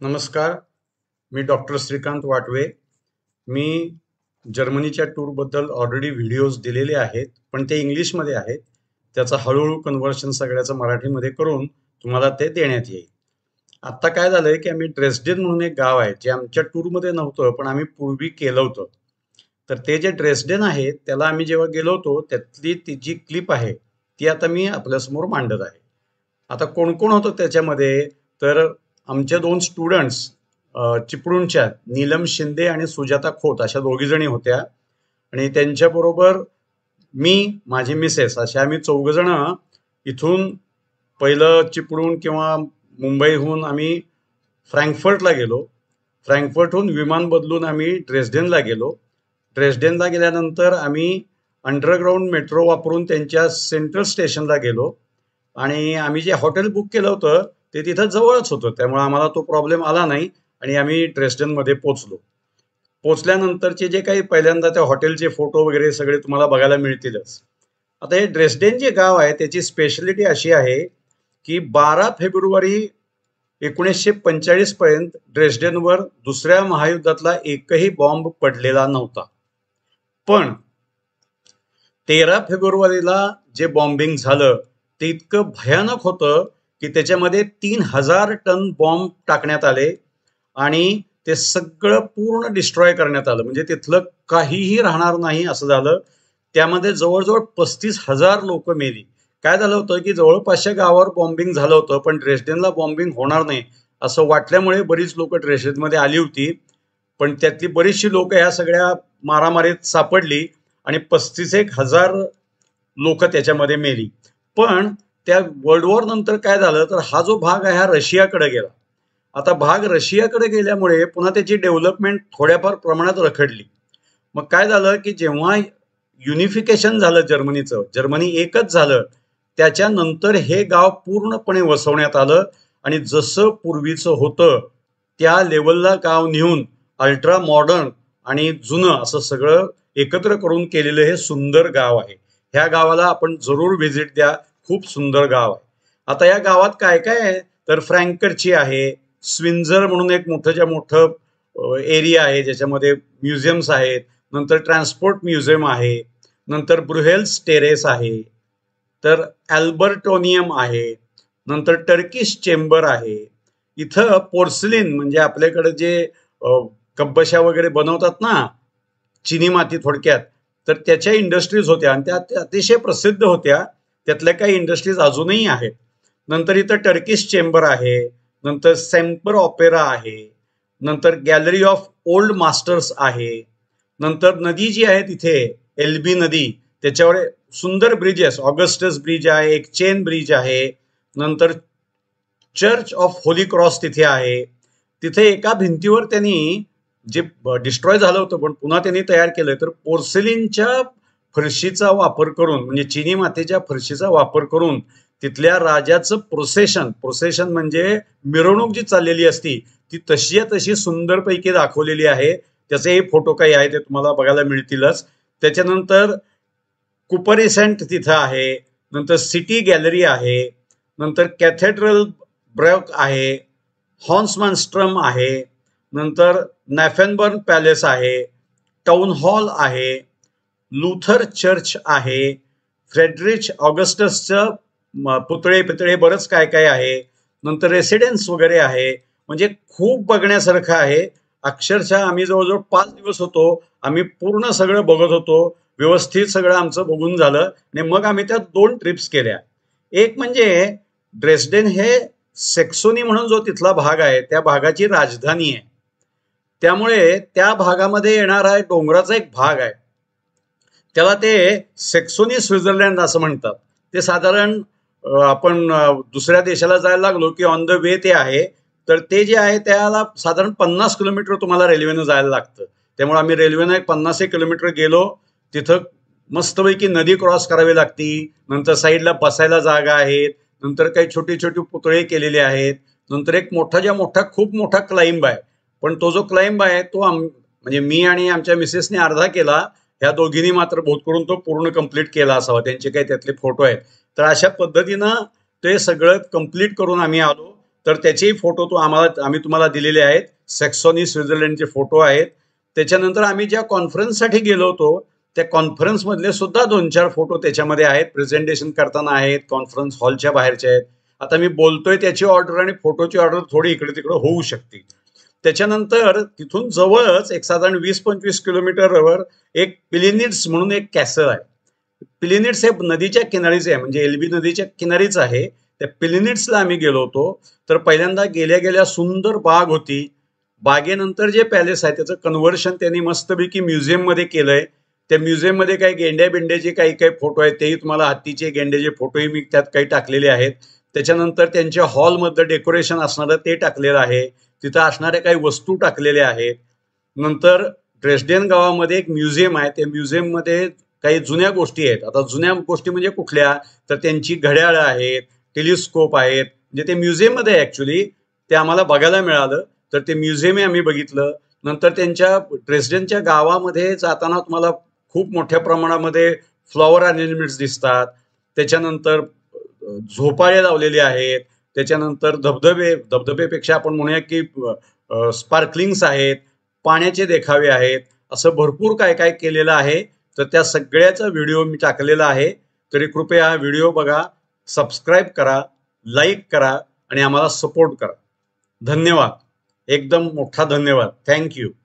नमस्कार. मी डॉक्टर श्रीकांत वाटवे. मी जर्मनीच्या टूरबद्दल already videos दिलेले आहेत, पण ते इंग्लिशमध्ये आहेत. त्याचं हळूहळू कन्व्हर्शन सगळ्याचं मराठीमध्ये करून तुम्हाला ते देण्यात येईल. आत्ता काय झालंय की आम्ही ड्रेस्डेन म्हणून एक गाव आहे, जे आमच्या टूरमध्ये नव्हतं, पण आम्ही पूर्वी केलं होतं. तर ते जे ड्रेस्डेन आहे, त्याला आम्ही जेव्हा गेलो होतो, त्यातली ती जी क्लिप आहे, ती आता मी आपल्यासमोर मांडत आहे. आता कोण कोण होतं त्याच्यामध्ये, तर आमच्या दोन स्टुडंट्स चिपळूणच्या नीलम शिंदे आणि सुजाता खोत अशा दोघी जणी होत्या. आणि त्यांच्याबरोबर मी, माझी मिसेस, अशा आम्ही चौघजण इथून पहिलं चिपळूण किंवा मुंबईहून आम्ही फ्रँकफर्टला गेलो. फ्रँकफर्टहून विमान बदलून आम्ही ड्रेस्डेनला गेलो. ड्रेस्डेनला गेल्यानंतर आम्ही अंडरग्राऊंड मेट्रो वापरून त्यांच्या सेंट्रल स्टेशनला गेलो. आणि आम्ही जे हॉटेल बुक केलं होतं ते तिथं जवळच होतं, त्यामुळे आम्हाला तो प्रॉब्लेम आला नाही आणि आम्ही ड्रेस्डनमध्ये पोचलो. पोचल्यानंतरचे जे काही पहिल्यांदा त्या हॉटेलचे फोटो वगैरे सगळे तुम्हाला बघायला मिळतीलच. आता हे ड्रेस्डेन जे गाव आहे त्याची स्पेशलिटी अशी आहे की 12 फेब्रुवारी 1945 पर्यंत ड्रेस्डेनवर दुसऱ्या महायुद्धातला एकही बॉम्ब पडलेला नव्हता. पण 13 फेब्रुवारीला जे बॉम्बिंग झालं ते इतकं भयानक होतं की त्याच्यामध्ये 3000 टन बॉम्ब टाकण्यात आले आणि ते सगळं पूर्ण डिस्ट्रॉय करण्यात आलं. म्हणजे तिथलं काहीही राहणार नाही असं झालं. त्यामध्ये जवळजवळ 35,000 लोक मेली. काय झालं होतं की जवळपासच्या गावावर बॉम्बिंग झालं होतं, पण ड्रेस्डेनला बॉम्बिंग होणार नाही असं वाटल्यामुळे बरीच लोक ड्रेस्डेनमध्ये आली होती. पण त्यातली बरीचशी लोक या सगळ्या मारामारीत सापडली आणि 35,000 लोक त्याच्यामध्ये मेली. पण त्या वर्ल्ड वॉर नंतर काय झालं, तर हा जो भाग आहे हा रशियाकडे गेला. आता भाग रशियाकडे गेल्यामुळे पुन्हा त्याची डेव्हलपमेंट थोड्याफार प्रमाणात रखडली. मग काय झालं की जेव्हा युनिफिकेशन झालं जर्मनीचं, जर्मनी एकच झालं, त्याच्यानंतर हे गाव पूर्णपणे वसवण्यात आलं आणि जसं पूर्वीचं होतं त्या लेवलला गाव नेऊन अल्ट्रा मॉडर्न आणि जुनं असं सगळं एकत्र करून केलेलं हे सुंदर गाव आहे. ह्या गावाला आपण जरूर व्हिजिट द्या. खूप सुंदर गाव आहे. आता या गावात काय काय आहे, तर फ्रँकरची आहे, स्विन्झर म्हणून एक मोठंच्या मोठं एरिया आहे ज्याच्यामध्ये म्युझियम्स आहेत. नंतर ट्रान्सपोर्ट म्युझियम आहे. नंतर ब्रुहेल्स टेरेस आहे. तर अल्बर्टोनियम आहे. नंतर टर्किश चेंबर आहे. इथं पोर्सलिन म्हणजे आपल्याकडे जे कब्बशा वगैरे बनवतात ना, चिनी माती थोडक्यात, तर त्याच्या इंडस्ट्रीज होत्या आणि त्या अतिशय प्रसिद्ध होत्या. त्यातल्या काही इंडस्ट्रीज अजूनही आहेत. नंतर इथं टर्किश चेंबर आहे. नंतर सेम्पर ऑपेरा आहे. नंतर गॅलरी ऑफ ओल्ड मास्टर्स आहे. नंतर नदी जी आहे तिथे एल्बी नदी, त्याच्यावर सुंदर ब्रिजेस, ऑगस्टस ब्रिज आहे, एक चेन ब्रिज आहे. नंतर चर्च ऑफ होली क्रॉस तिथे आहे. तिथे एका भिंतीवर त्यांनी जे डिस्ट्रॉय झालं होतं पण पुन्हा त्यांनी तयार केलं, तर पोर्सेलिनच्या फरशीचा वापर करून, म्हणजे चिनी मातीच्या फरशीचा वापर करून तिथल्या राजाचं प्रोसेशन म्हणजे मिरवणूक जी चाललेली असती ती तशी सुंदरपैकी दाखवलेली आहे. त्याचे फोटो काही आहे ते तुम्हाला बघायला मिळतीलच. त्याच्यानंतर कुपरेसेंट तिथं आहे. नंतर सिटी गॅलरी आहे. नंतर कॅथेड्रल ब्रॉक आहे. हॉन्समानस्ट्रम आहे. नंतर नॅफेनबर्न पॅलेस आहे. टाउन हॉल आहे. लुथर चर्च आहे. फ्रेडरिच ऑगस्टसचं पुतळे बरंच काय काय आहे. नंतर रेसिडेन्स वगैरे आहे. म्हणजे खूप बघण्यासारखं आहे. अक्षरशः आम्ही जवळजवळ 5 दिवस होतो. आम्ही पूर्ण सगळं बघत होतो. व्यवस्थित सगळं आमचं बघून झालं आणि मग आम्ही त्या 2 ट्रिप्स केल्या. एक म्हणजे ड्रेस्डेन हे सेक्सोनी म्हणून जो तिथला भाग आहे त्या भागाची राजधानी आहे. त्यामुळे त्या भागामध्ये येणारा डोंगराचा एक भाग आहे, त्याला ते सेक्सोनी स्वित्झर्लंड असं म्हणतात. ते साधारण आपण दुसऱ्या देशाला जायला लागलो की ऑन द वे ते आहे. तर ते जे आहे त्याला साधारण 50 किलोमीटर तुम्हाला रेल्वेनं जायला लागतं. त्यामुळे आम्ही रेल्वेनं 50 किलोमीटर गेलो. तिथं मस्तपैकी नदी क्रॉस करावी लागती. नंतर साईडला बसायला जागा आहेत. नंतर काही छोटी छोटी पुतळे केलेले आहेत. नंतर एक मोठा खूप मोठा क्लाइंब आहे. पण तो जो क्लाइंब आहे तो म्हणजे मी आणि आमच्या मिसेसने अर्धा केला. ह्या दोघींनी मात्र बहुत करून तो पूर्ण कंप्लीट केला असावा. त्यांचे काही त्यातले फोटो आहेत. तर अशा पद्धतीनं ते सगळं कंप्लीट करून आम्ही आलो. तर त्याचेही फोटो आम्ही तुम्हाला दिलेले आहेत. सॅक्सोनी स्वित्झर्लंडचे फोटो आहेत. त्याच्यानंतर आम्ही ज्या कॉन्फरन्ससाठी गेलो होतो त्या कॉन्फरन्स मधले सुद्धा 2-4 फोटो त्याच्यामध्ये आहेत. प्रेझेंटेशन करताना आहेत, कॉन्फरन्स हॉलच्या बाहेरचे आहेत. आता मी बोलतोय त्याची ऑर्डर आणि फोटोची ऑर्डर थोडी इकडे तिकडे होऊ शकते. त्याच्यानंतर तिथून जवळच एक साधारण 20-25 किलोमीटरवर एक पिलिनिट्स म्हणून एक कॅसल आहे. पिलिनिट्स हे नदीच्या किनारीच आहे, म्हणजे एल्बी नदीच्या किनारीच आहे. त्या पिलिनिट्सला आम्ही गेलो होतो. तर पहिल्यांदा गेल्या गेल्या सुंदर बाग होती. बागेनंतर जे पॅलेस आहे त्याचं कन्व्हर्शन त्यांनी मस्तपैकी म्युझियम मध्ये केलंय. त्या म्युझियम मध्ये काही गेंड्या बिंड्याचे काही काही फोटो आहेत, तेही तुम्हाला हत्तीचे गेंड्याचे फोटोही मी त्यात काही टाकलेले आहेत. त्याच्यानंतर त्यांच्या हॉलमधलं डेकोरेशन असणारं ते टाकलेलं आहे. तिथं असणाऱ्या काही वस्तू टाकलेल्या आहेत. नंतर ड्रेस्डेन गावामध्ये एक म्युझियम आहे. त्या म्युझियम मध्ये काही जुन्या गोष्टी आहेत. आता जुन्या गोष्टी म्हणजे कुठल्या, तर त्यांची घड्याळं आहेत, टेलिस्कोप आहेत. म्हणजे ते म्युझियम मध्ये ऍक्च्युली ते आम्हाला बघायला मिळालं. तर ते म्युझियमही आम्ही बघितलं. नंतर त्यांच्या ड्रेस्डेनच्या गावामध्ये जाताना तुम्हाला खूप मोठ्या प्रमाणामध्ये फ्लॉवर अरेंजमेंट्स दिसतात. त्याच्यानंतर झोपाळे लावलेले आहेत. त्याच्यानंतर धबधबेपेक्षा आपण म्हणूया की स्पार्कलिंग्स आहेत, पाण्याचे देखावे आहेत. असं भरपूर काय काय केलेलं आहे. तर त्या सगळ्याचा व्हिडिओ मी टाकलेला आहे. तरी कृपया हा व्हिडिओ बघा, सबस्क्राईब करा, लाईक करा आणि आम्हाला सपोर्ट करा. धन्यवाद. एकदम मोठा धन्यवाद. थँक्यू.